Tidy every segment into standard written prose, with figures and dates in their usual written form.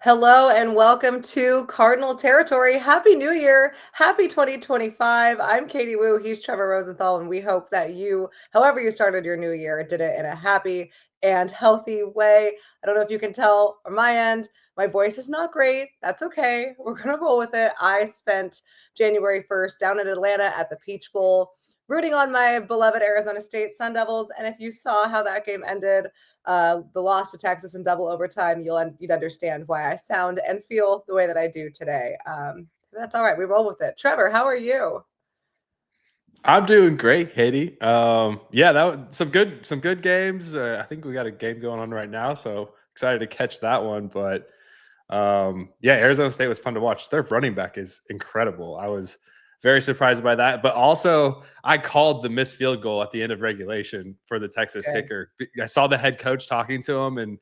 Hello and welcome to Cardinal Territory. Happy New Year. Happy 2025. I'm Katie Woo. He's Trevor Rosenthal. And we hope that you, however you started your new year, did it in a happy and healthy way. I don't know if you can tell on my end, my voice is not great. That's okay. We're going to roll with it. I spent January 1st down in Atlanta at the Peach Bowl, rooting on my beloved Arizona State Sun Devils. And if you saw how that game ended, the loss to Texas in double overtime, you'd understand why I sound and feel the way that I do today. That's all right. We roll with it. Trevor, how are you? I'm doing great, Katie. Yeah, that was some good games. I think we got a game going on right now, so excited to catch that one. But yeah, Arizona State was fun to watch. Their running back is incredible. I was very surprised by that, but also I called the missed field goal at the end of regulation for the Texas Good. kicker. I saw the head coach talking to him, and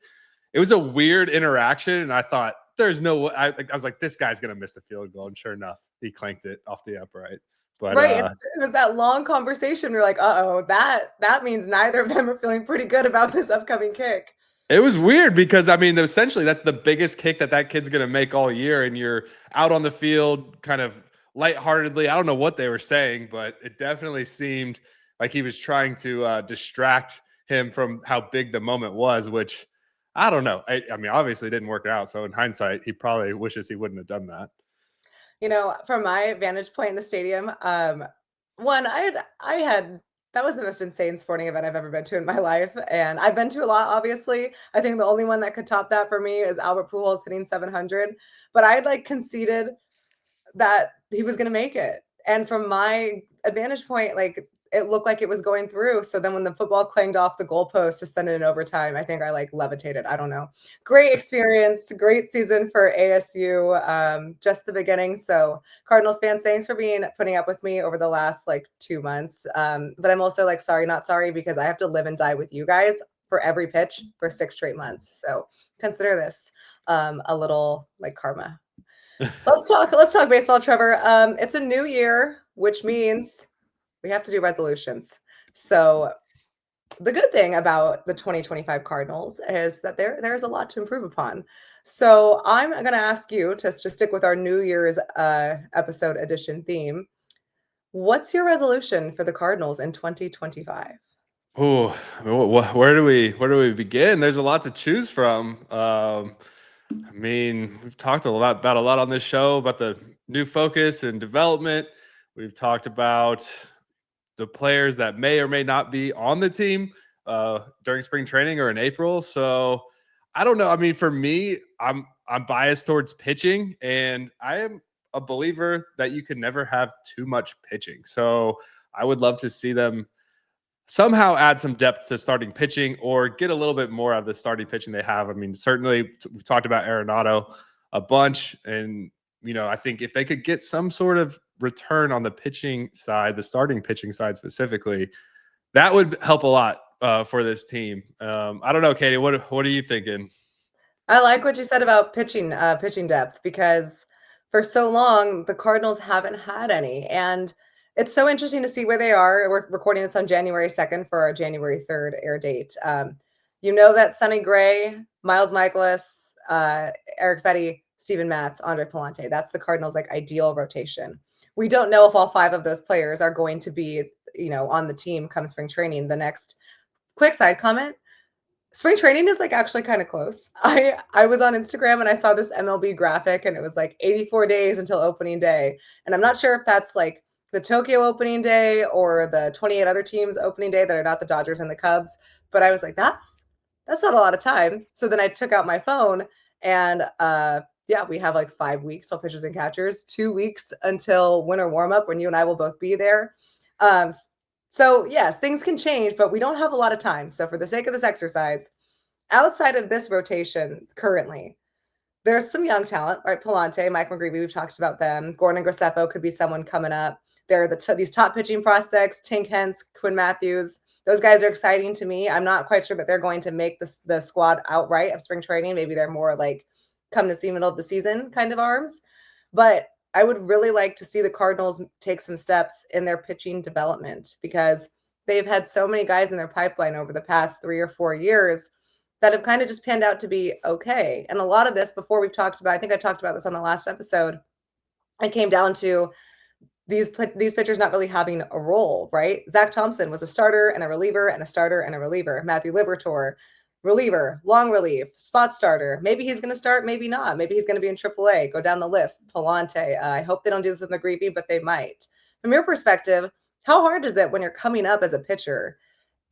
it was a weird interaction. And I thought, there's no way. I was like, this guy's gonna miss the field goal, and sure enough, he clanked it off the upright. But Right. It was that long conversation. We're like, uh-oh, that means neither of them are feeling pretty good about this upcoming kick. it was weird because I mean, essentially, that's the biggest kick that kid's gonna make all year, and you're out on the field, kind of lightheartedly. I don't know what they were saying, but it definitely seemed like he was trying to distract him from how big the moment was. Which I don't know. I mean, obviously, it didn't work out. So in hindsight, he probably wishes he wouldn't have done that. From my vantage point in the stadium, one, I had that was the most insane sporting event I've ever been to in my life, and I've been to a lot, obviously. I think the only one that could top that for me is Albert Pujols hitting 700, but I had, like, conceded that he was gonna make it. And from my advantage point, like, it looked like it was going through. So then when the football clanged off the goalpost to send it in overtime, I think I like levitated. I don't know. Great experience, great season for ASU. Just the beginning. So Cardinals fans, thanks for putting up with me over the last like 2 months. But I'm also like sorry, not sorry, because I have to live and die with you guys for every pitch for 6 straight months. So consider this a little like karma. Let's talk baseball, Trevor. It's a new year, which means we have to do resolutions. So the good thing about the 2025 Cardinals is that there's a lot to improve upon. So I'm going to ask you to stick with our New Year's episode edition theme. What's your resolution for the Cardinals in 2025? Oh, where do we begin? There's a lot to choose from. I mean, we've talked a lot about a lot on this show about the new focus and development. We've talked about the players that may or may not be on the team during spring training or in April. So I don't know. I mean, for me, I'm biased towards pitching, and I am a believer that you can never have too much pitching. So I would love to see them somehow add some depth to starting pitching or get a little bit more out of the starting pitching they have. I mean, certainly we've talked about Arenado a bunch, and I think if they could get some sort of return on the pitching side, the starting pitching side specifically, that would help a lot for this team. I don't know, Katie. What are you thinking? I like what you said about pitching depth because for so long the Cardinals haven't had any, and it's so interesting to see where they are. We're recording this on January 2nd for our January 3rd air date. You know that Sonny Gray, Miles Michaelis, Eric Fetty, Steven Matz, Andre Palante. That's the Cardinals' like ideal rotation. We don't know if all five of those players are going to be, on the team come spring training. The next quick side comment. Spring training is like actually kind of close. I was on Instagram and I saw this MLB graphic and it was like 84 days until opening day. And I'm not sure if that's like the Tokyo opening day or the 28 other teams opening day that are not the Dodgers and the Cubs, but I was like that's not a lot of time. So then I took out my phone and yeah, we have like 5 weeks till pitchers and catchers, 2 weeks until winter warm up when you and I will both be there. Um so, yes, things can change, but we don't have a lot of time. So, for the sake of this exercise, outside of this rotation currently, there's some young talent, right? Palante, Mike McGreevy, we've talked about them. Gordon Graceffo could be someone coming up. There are these top pitching prospects, Tink Hence, Quinn Matthews. Those guys are exciting to me. I'm not quite sure that they're going to make the squad outright of spring training. Maybe they're more like come to see middle of the season kind of arms. But I would really like to see the Cardinals take some steps in their pitching development because they've had so many guys in their pipeline over the past 3 or 4 years that have kind of just panned out to be okay. And a lot of this, before we've talked about, I think I talked about this on the last episode, it came down to these pitchers not really having a role, right? Zach Thompson was a starter and a reliever and a starter and a reliever. Matthew Liberatore, reliever, long relief, spot starter. Maybe he's going to start, maybe not. Maybe he's going to be in AAA. Go down the list. Palante. I hope they don't do this with McGreevy, but they might. From your perspective, how hard is it when you're coming up as a pitcher?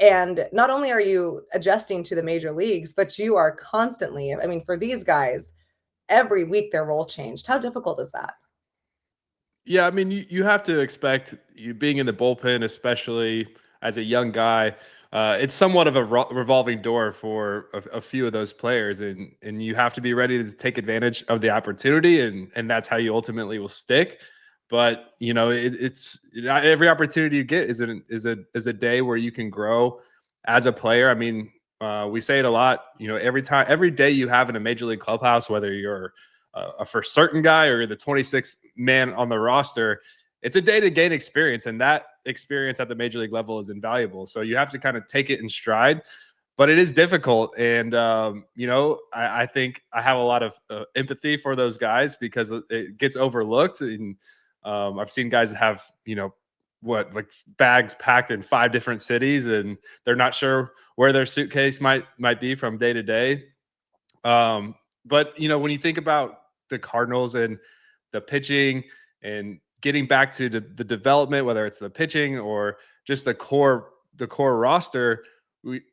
And not only are you adjusting to the major leagues, but you are constantly, I mean, for these guys, every week their role changed. How difficult is that? Yeah, I mean, you have to expect you being in the bullpen, especially as a young guy. It's somewhat of a revolving door for a few of those players, and you have to be ready to take advantage of the opportunity, and that's how you ultimately will stick. But it's not every opportunity you get is a day where you can grow as a player. I mean, we say it a lot. Every day you have in a major league clubhouse, whether you're a for certain guy or the 26th man on the roster, it's a day to gain experience, and that experience at the major league level is invaluable. So you have to kind of take it in stride, but it is difficult. And I think I have a lot of empathy for those guys because it gets overlooked. And I've seen guys that have like bags packed in 5 different cities, and they're not sure where their suitcase might be from day to day. But when you think about the Cardinals and the pitching and getting back to the development, whether it's the pitching or just the core roster,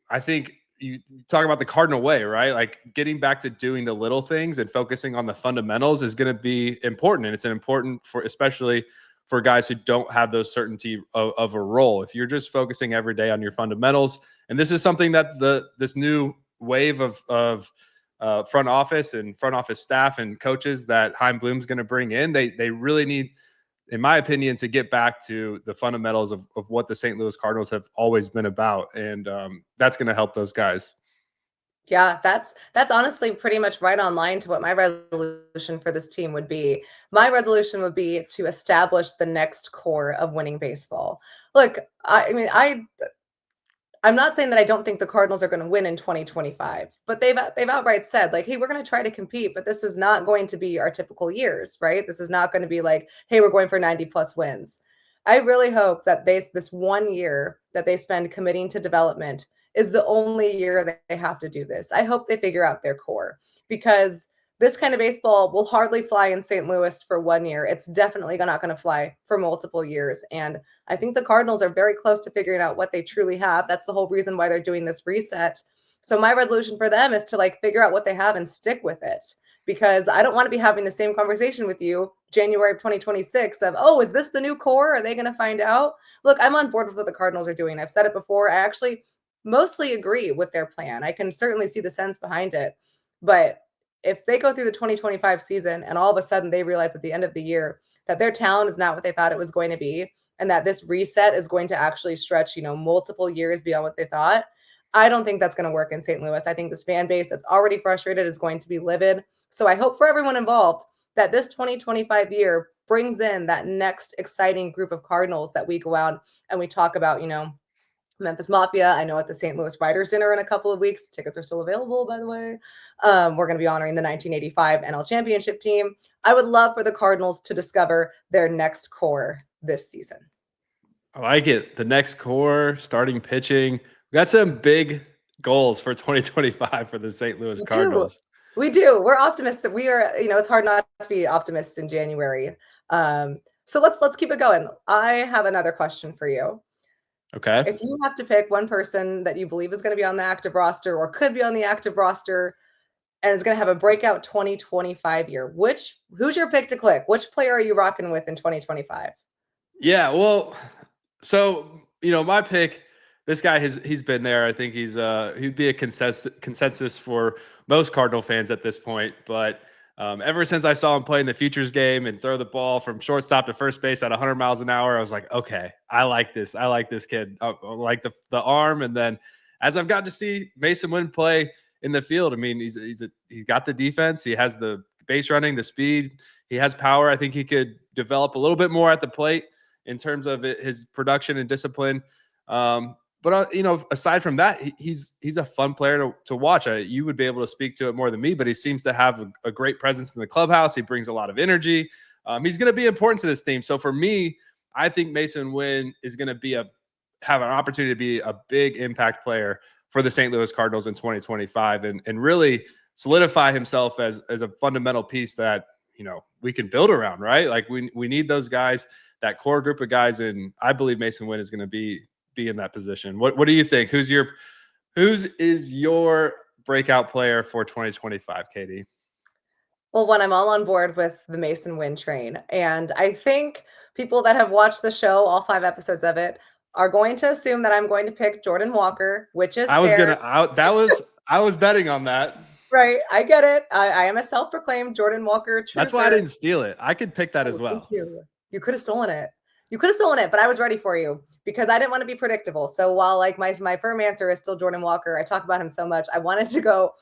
I think you talk about the Cardinal way, right? Like getting back to doing the little things and focusing on the fundamentals is going to be important, and it's important for especially for guys who don't have those certainty of a role. If you're just focusing every day on your fundamentals, and this is something that this new wave of front office and front office staff and coaches that Chaim Bloom's going to bring in, they really need, in my opinion, to get back to the fundamentals of what the St. Louis Cardinals have always been about. And that's going to help those guys. Yeah, that's honestly pretty much right on line to what my resolution for this team would be. My resolution would be to establish the next core of winning baseball. Look, I mean, I'm not saying that I don't think the Cardinals are going to win in 2025, but they've outright said like, "Hey, we're going to try to compete, but this is not going to be our typical years, right? This is not going to be like, hey, we're going for 90 plus wins." I really hope that this 1 year that they spend committing to development is the only year that they have to do this. I hope they figure out their core because this kind of baseball will hardly fly in St. Louis for 1 year. It's definitely not going to fly for multiple years. And I think the Cardinals are very close to figuring out what they truly have. That's the whole reason why they're doing this reset. So my resolution for them is to like figure out what they have and stick with it because I don't want to be having the same conversation with you January of 2026 of, oh, is this the new core? Are they going to find out? Look, I'm on board with what the Cardinals are doing. I've said it before. I actually mostly agree with their plan. I can certainly see the sense behind it. But if they go through the 2025 season and all of a sudden they realize at the end of the year that their talent is not what they thought it was going to be, and that this reset is going to actually stretch, multiple years beyond what they thought, I don't think that's going to work in St. Louis. I think this fan base that's already frustrated is going to be livid. So I hope for everyone involved that this 2025 year brings in that next exciting group of Cardinals that we go out and we talk about, Memphis Mafia. I know at the St. Louis Writers Dinner in a couple of weeks. Tickets are still available, by the way. We're going to be honoring the 1985 NL Championship team. I would love for the Cardinals to discover their next core this season. I like it. The next core, starting pitching. We got some big goals for 2025 for the St. Louis Cardinals. We do. We're optimists. We are, it's hard not to be optimists in January. So let's keep it going. I have another question for you. Okay. If you have to pick one person that you believe is going to be on the active roster or could be on the active roster and is going to have a breakout 2025 year, who's your pick to click? Which player are you rocking with in 2025? Yeah, well, so my pick, this guy he's been there. I think he'd be a consensus for most Cardinal fans at this point. But ever since I saw him play in the Futures game and throw the ball from shortstop to first base at 100 miles an hour, I was like, okay, I like this. I like this kid. I like the arm. And then as I've got to see Mason Wynn play in the field, I mean, he's got the defense. He has the base running, the speed. He has power. I think he could develop a little bit more at the plate in terms of his production and discipline. But aside from that, he's a fun player to watch. You would be able to speak to it more than me, but he seems to have a great presence in the clubhouse. He brings a lot of energy. He's going to be important to this team. So for me, I think Mason Wynn is going to have an opportunity to be a big impact player for the St. Louis Cardinals in 2025, and really solidify himself as a fundamental piece that we can build around. Right, like we need those guys, that core group of guys, and I believe Mason Wynn is going to be in that position. What do you think? Who's is your breakout player for 2025, Katie? Well, one, I'm all on board with the Mason Wynn train. And I think people that have watched the show, all 5 episodes of it, are going to assume that I'm going to pick Jordan Walker, which is fair. I was betting on that. Right. I get it. I am a self-proclaimed Jordan Walker truther. That's why I didn't steal it. I could pick that as well. Thank you. You could have stolen it. But I was ready for you because I didn't want to be predictable. So while like my firm answer is still Jordan Walker, I talk about him so much. I wanted to go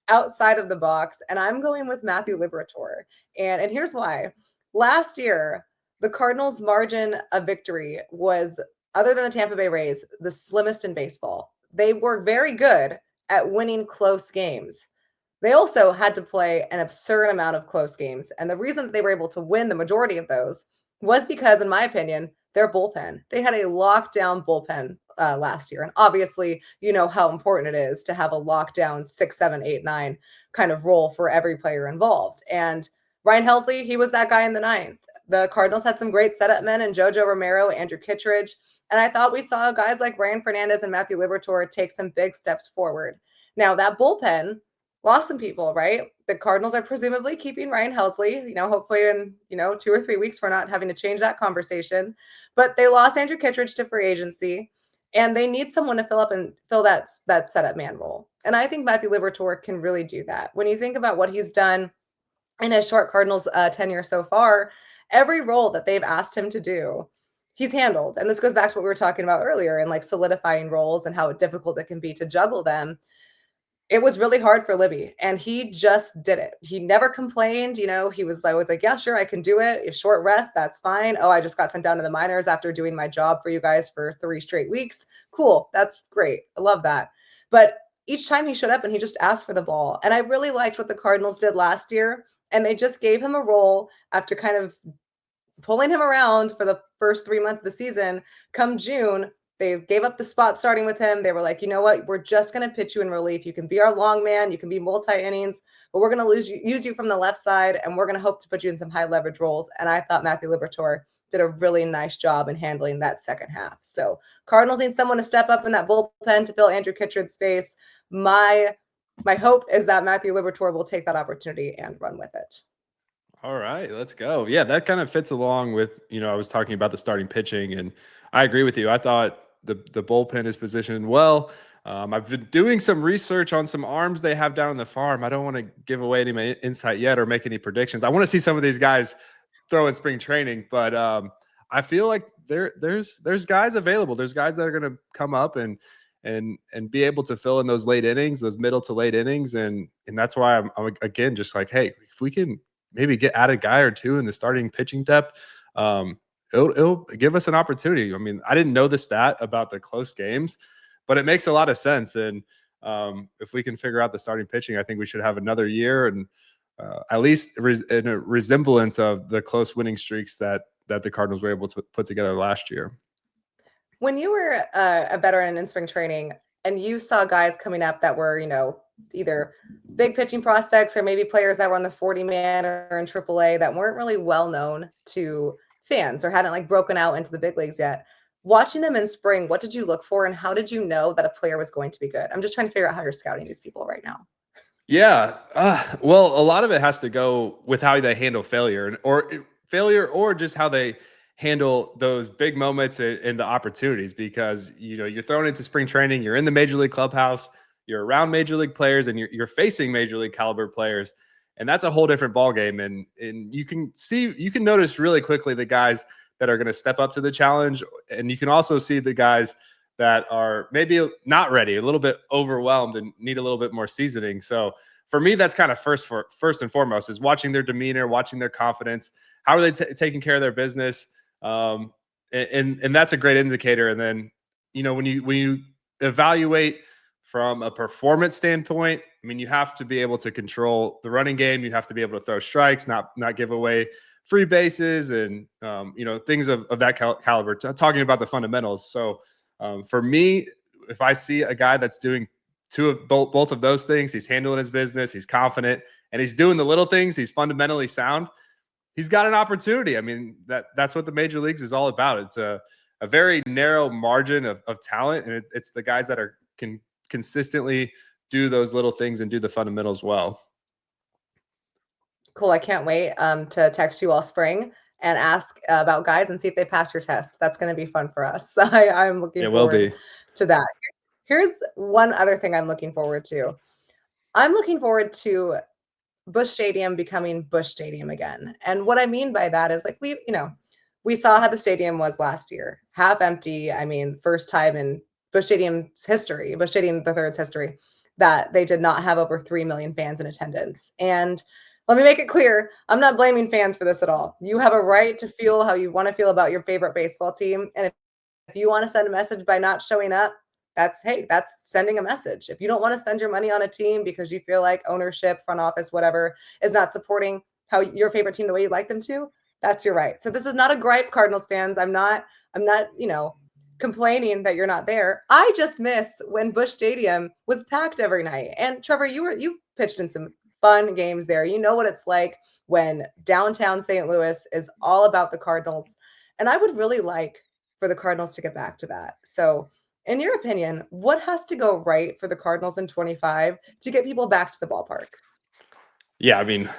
outside of the box, and I'm going with Matthew Liberatore. And here's why. Last year, the Cardinals' margin of victory was, other than the Tampa Bay Rays, the slimmest in baseball. They were very good at winning close games. They also had to play an absurd amount of close games. And the reason that they were able to win the majority of those was because, in my opinion, their bullpen. They had a lockdown bullpen last year. And obviously, you know how important it is to have a lockdown 6, 7, 8, 9 kind of role for every player involved. And Ryan Helsley, he was that guy in the ninth. The Cardinals had some great setup men in JoJo Romero, Andrew Kittredge. And I thought we saw guys like Ryan Fernandez and Matthew Liberatore take some big steps forward. Now, that bullpen lost some people, right? The Cardinals are presumably keeping Ryan Helsley, hopefully in, 2 or 3 weeks, we're not having to change that conversation. But they lost Andrew Kittredge to free agency, and they need someone to fill that setup man role. And I think Matthew Liberatore can really do that. When you think about what he's done in his short Cardinals tenure so far, every role that they've asked him to do, he's handled. And this goes back to what we were talking about earlier, and like solidifying roles and how difficult it can be to juggle them. It was really hard for Libby, and he just did it. He never complained. He was like, yeah, sure, I can do it. A short rest, that's fine. Oh, I just got sent down to the minors after doing my job for you guys for 3 straight weeks. Cool. That's great. I love that. But each time he showed up and he just asked for the ball. And I really liked what the Cardinals did last year. And they just gave him a role after kind of pulling him around for the first 3 months of the season. Come June, they gave up the spot starting with him. They were like, you know what? We're just going to pitch you in relief. You can be our long man. You can be multi-innings, but we're going to use you from the left side, and we're going to hope to put you in some high leverage roles. And I thought Matthew Liberatore did a really nice job in handling that second half. So Cardinals need someone to step up in that bullpen to fill Andrew Kittredge's space. My hope is that Matthew Liberatore will take that opportunity and run with it. All right, let's go. Yeah, that kind of fits along with, I was talking about the starting pitching, and I agree with you. I thought the bullpen is positioned well. I've been doing some research on some arms they have down on the farm. I don't want to give away any of my insight yet or make any predictions. I want to see some of these guys throw in spring training, but I feel like there's guys available. There's guys that are going to come up and be able to fill in those late innings, those middle to late innings, and that's why I'm again just like, hey, if we can maybe add a guy or two in the starting pitching depth, it'll give us an opportunity. I mean, I didn't know the stat about the close games, but it makes a lot of sense. And if we can figure out the starting pitching, I think we should have another year and at least in a resemblance of the close winning streaks that the Cardinals were able to put together last year. When you were a veteran in spring training and you saw guys coming up that were, either big pitching prospects or maybe players that were on the 40-man or in AAA that weren't really well known to fans or hadn't like broken out into the big leagues yet, watching them in spring, what did you look for and how did you know that a player was going to be good? I'm just trying to figure out how you're scouting these people right now. Yeah. Well, a lot of it has to go with how they handle failure or just how they handle those big moments and the opportunities, because, you're thrown into spring training, you're in the major league clubhouse, you're around major league players, and you're facing major league caliber players. And that's a whole different ballgame. And you can notice really quickly the guys that are going to step up to the challenge. And you can also see the guys that are maybe not ready, a little bit overwhelmed and need a little bit more seasoning. So for me, that's kind of first and foremost is watching their demeanor, watching their confidence. How are they taking care of their business? And that's a great indicator. And then, when you evaluate from a performance standpoint, I mean, you have to be able to control the running game. You have to be able to throw strikes, not give away free bases, and things of that caliber. Talking about the fundamentals. So for me, if I see a guy that's doing both of those things, he's handling his business, he's confident, and he's doing the little things, he's fundamentally sound, he's got an opportunity. I mean, that's what the major leagues is all about. It's a very narrow margin of talent, and it's the guys that can consistently do those little things and do the fundamentals well. Cool. I can't wait to text you all spring and ask about guys and see if they pass your test. That's going to be fun for us. I'm looking It will forward be. to that. Here's one other thing I'm looking forward to. I'm looking forward to Busch Stadium becoming Busch Stadium again. And what I mean by that is like we saw how the stadium was last year, half empty. I mean, first time in Busch Stadium's history, Busch Stadium the Third's history, that they did not have over 3 million fans in attendance. And let me make it clear, I'm not blaming fans for this at all. You have a right to feel how you want to feel about your favorite baseball team. And if you want to send a message by not showing up, that's sending a message. If you don't want to spend your money on a team because you feel like ownership, front office, whatever, is not supporting how your favorite team the way you'd like them to, that's your right. So this is not a gripe, Cardinals fans. I'm not, complaining that you're not there. I just miss when Busch Stadium was packed every night. And Trevor, you pitched in some fun games there. You know what it's like when downtown St. Louis is all about the Cardinals. And I would really like for the Cardinals to get back to that. So in your opinion, what has to go right for the Cardinals in 25 to get people back to the ballpark? Yeah, I mean,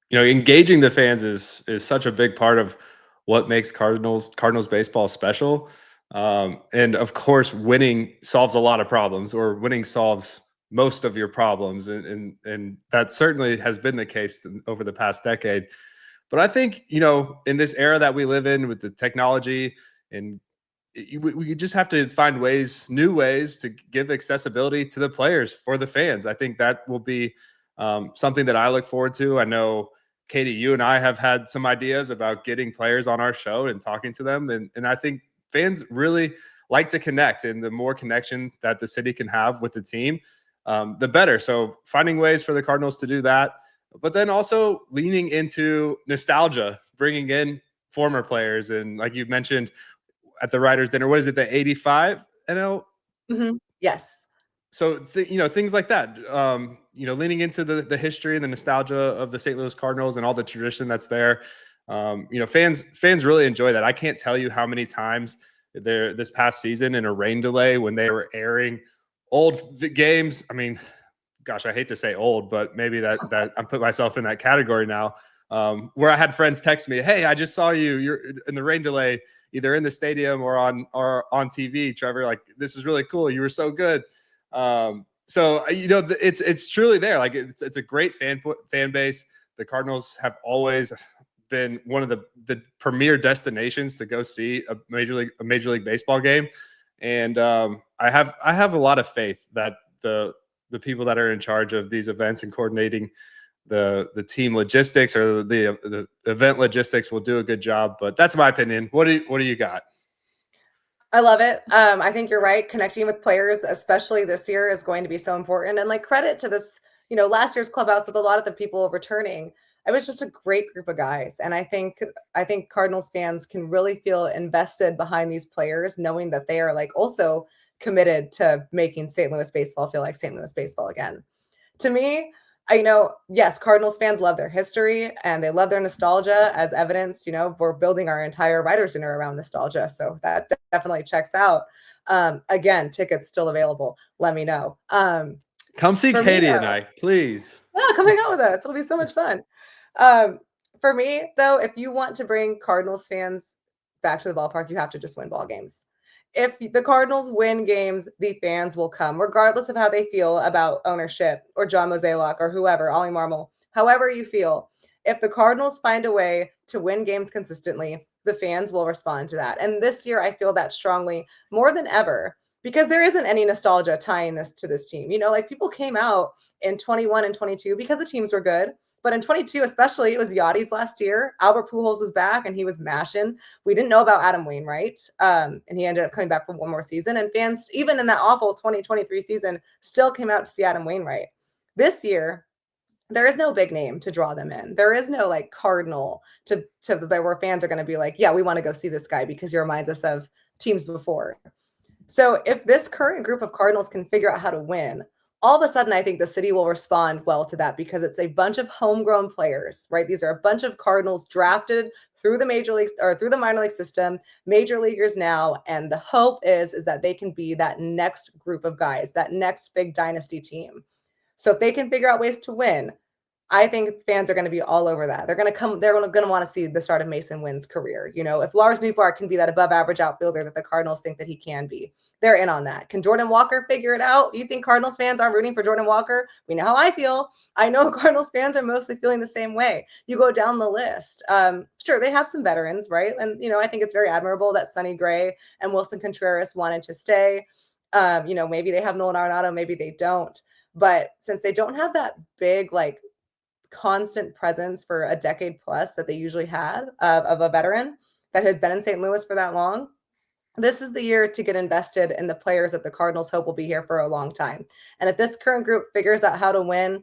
engaging the fans is such a big part of what makes Cardinals baseball special. And of course, winning solves a lot of problems, or winning solves most of your problems, and that certainly has been the case over the past decade. But I think in this era that we live in with the technology, and we just have to find new ways to give accessibility to the players for the fans. I think that will be something that I look forward to. I know, Katie, you and I have had some ideas about getting players on our show and talking to them. And I think fans really like to connect, and the more connection that the city can have with the team, the better. So finding ways for the Cardinals to do that, but then also leaning into nostalgia, bringing in former players. And like you mentioned at the writers' dinner, what is it, the 85 NL? Mm-hmm. Yes. So things like that, leaning into the history and the nostalgia of the St. Louis Cardinals and all the tradition that's there. Fans really enjoy that. I can't tell you how many times this past season in a rain delay when they were airing old games. I mean, gosh, I hate to say old, but maybe that I'm put myself in that category now. Where I had friends text me, "Hey, I just saw you're in the rain delay, either in the stadium or on TV, Trevor. Like, this is really cool. You were so good." So it's truly there. Like, it's a great fan base. The Cardinals have always been one of the premier destinations to go see a major league baseball game, and I have a lot of faith that the people that are in charge of these events and coordinating the team logistics, or the event logistics, will do a good job. But that's my opinion. What do you got? I love it. I think you're right. Connecting with players, especially this year, is going to be so important. And like, credit to this, last year's clubhouse with a lot of the people returning. It was just a great group of guys. And I think Cardinals fans can really feel invested behind these players, knowing that they are like also committed to making St. Louis baseball feel like St. Louis baseball again. To me, yes, Cardinals fans love their history and they love their nostalgia, as evidenced. We're building our entire writers' dinner around nostalgia. So that definitely checks out. Again, tickets still available. Let me know. Come see For me, Katie and I, please. yeah, come hang out with us. It'll be so much fun. Um, for me, though, if you want to bring Cardinals fans back to the ballpark, you have to just win ball games. If the Cardinals win games, the fans will come, regardless of how they feel about ownership or John Mozeliak or whoever, Ollie Marmol, however you feel. If the Cardinals find a way to win games consistently, the fans will respond to that. And this year, I feel that strongly more than ever, because there isn't any nostalgia tying this to this team. Like, people came out in 21 and 22 because the teams were good, But in 22, especially, it was Yachty's last year. Albert Pujols was back and he was mashing. We didn't know about Adam Wainwright, and he ended up coming back for one more season. And fans, even in that awful 2023 season, still came out to see Adam Wainwright. This year, there is no big name to draw them in. There is no like Cardinal to where fans are going to be like, yeah, we want to go see this guy because he reminds us of teams before. So if this current group of Cardinals can figure out how to win, all of a sudden I think the city will respond well to that because it's a bunch of homegrown players, right? These are a bunch of Cardinals drafted through the major leagues or through the minor league system, major leaguers now, and the hope is that they can be that next group of guys, that next big dynasty team. So if they can figure out ways to win, I think fans are going to be all over that. They're going to come. They're going to want to see the start of Mason Wynn's career. You know, if Lars Nootbaar can be that above-average outfielder that the Cardinals think that he can be, they're in on that. Can Jordan Walker figure it out? You think Cardinals fans aren't rooting for Jordan Walker? We know how I feel. I know Cardinals fans are mostly feeling the same way. You go down the list. Sure, they have some veterans, right? And I think it's very admirable that Sonny Gray and Wilson Contreras wanted to stay. Maybe they have Nolan Arenado, maybe they don't. But since they don't have that big like constant presence for a decade plus that they usually had of a veteran that had been in St. Louis for that long, this is the year to get invested in the players that the Cardinals hope will be here for a long time. And if this current group figures out how to win,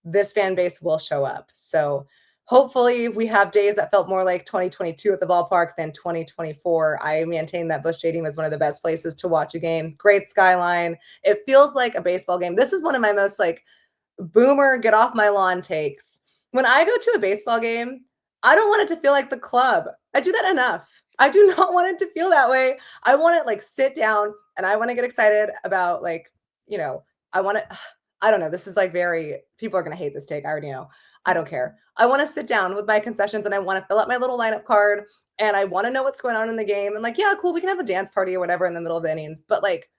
this fan base will show up. So hopefully we have days that felt more like 2022 at the ballpark than 2024. I maintain that Busch Stadium is one of the best places to watch a game. Great skyline. It feels like a baseball game. This is one of my most like boomer get off my lawn takes. When I go to a baseball game, I don't want it to feel like the club. I do that enough. I do not want it to feel that way. I want it like sit down and I want to get excited about like, I want to, I don't know. This is like people are going to hate this take. I already know. I don't care. I want to sit down with my concessions and I want to fill out my little lineup card and I want to know what's going on in the game. And like, yeah, cool. We can have a dance party or whatever in the middle of the innings. But like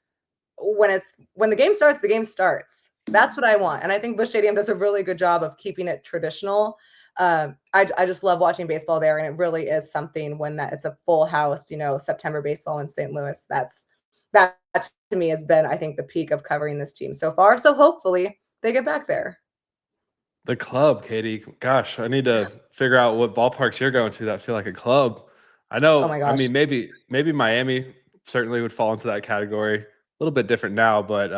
when the game starts, the game starts. That's what I want. And I think Busch Stadium does a really good job of keeping it traditional. I just love watching baseball there. And it really is something when it's a full house, September baseball in St. Louis. That to me has been, I think, the peak of covering this team so far. So hopefully they get back there. The club, Katie. Gosh, I need to figure out what ballparks you're going to that feel like a club. I Oh my know, I gosh. mean, maybe Miami certainly would fall into that category. A little bit different now, but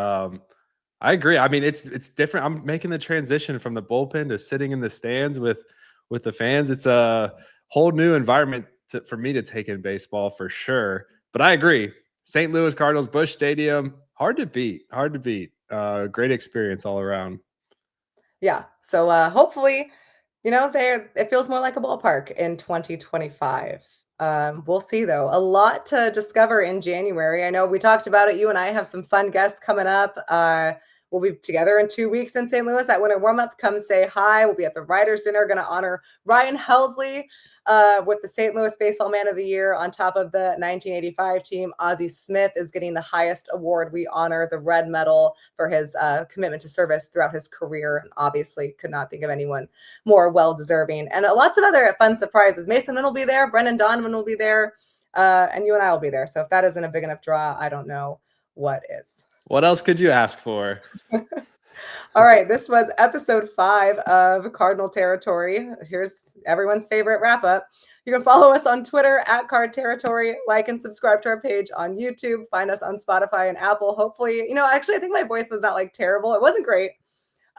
I agree. I mean, it's different. I'm making the transition from the bullpen to sitting in the stands with the fans. It's a whole new environment for me to take in baseball for sure. But I agree. St. Louis Cardinals, Busch Stadium, hard to beat. Hard to beat. Great experience all around. Yeah. So hopefully, it feels more like a ballpark in 2025. We'll see though. A lot to discover in January. I know we talked about it. You and I have some fun guests coming up. We'll be together in 2 weeks in St. Louis at Winter Warm Up. Come say hi. We'll be at the Writers' Dinner. Going to honor Ryan Helsley with the St. Louis Baseball Man of the Year on top of the 1985 team. Ozzie Smith is getting the highest award. We honor the Red Medal for his commitment to service throughout his career. And obviously, could not think of anyone more well-deserving. And lots of other fun surprises. Mason Wynn will be there. Brendan Donovan will be there. And you and I will be there. So if that isn't a big enough draw, I don't know what is. What else could you ask for? All right, this was episode 5 of Cardinal Territory. Here's everyone's favorite wrap up. You can follow us on Twitter at Card Territory, like and subscribe to our page on YouTube, find us on Spotify and Apple. Hopefully, actually, I think my voice was not like terrible. It wasn't great,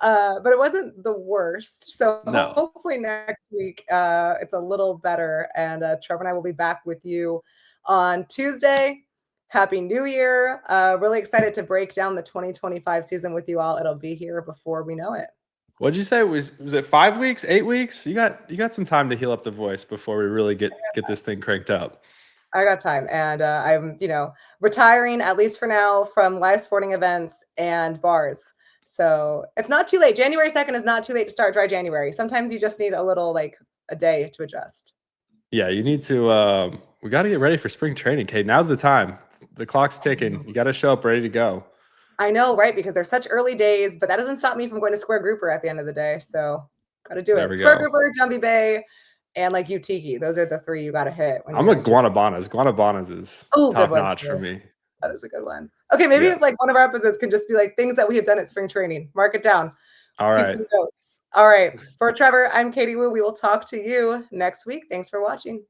but it wasn't the worst. So No. hopefully next week it's a little better. And Trevor and I will be back with you on Tuesday. Happy New Year. Really excited to break down the 2025 season with you all. It'll be here before we know it. What'd you say? Was it 5 weeks, 8 weeks? You got some time to heal up the voice before we really get this thing cranked up. I got time. And I'm, retiring, at least for now, from live sporting events and bars. So it's not too late. January 2nd is not too late to start dry January. Sometimes you just need a little, a day to adjust. Yeah, you need to we got to get ready for spring training, Kate. Now's the time. The clock's ticking. You got to show up ready to go. I know, right? Because they're such early days, but that doesn't stop me from going to Square Grouper at the end of the day. So got to do There it. we Square go. Grouper, Jumbie Bay, and Utiki. Those are the 3 you got to hit. I'm a Guanabanas. Guanabanas is top notch for me. That is a good one. Okay, maybe if one of our episodes can just be things that we have done at spring training. Mark it down. All Keep right. some notes. All right. For Trevor, I'm Katie Woo. We will talk to you next week. Thanks for watching.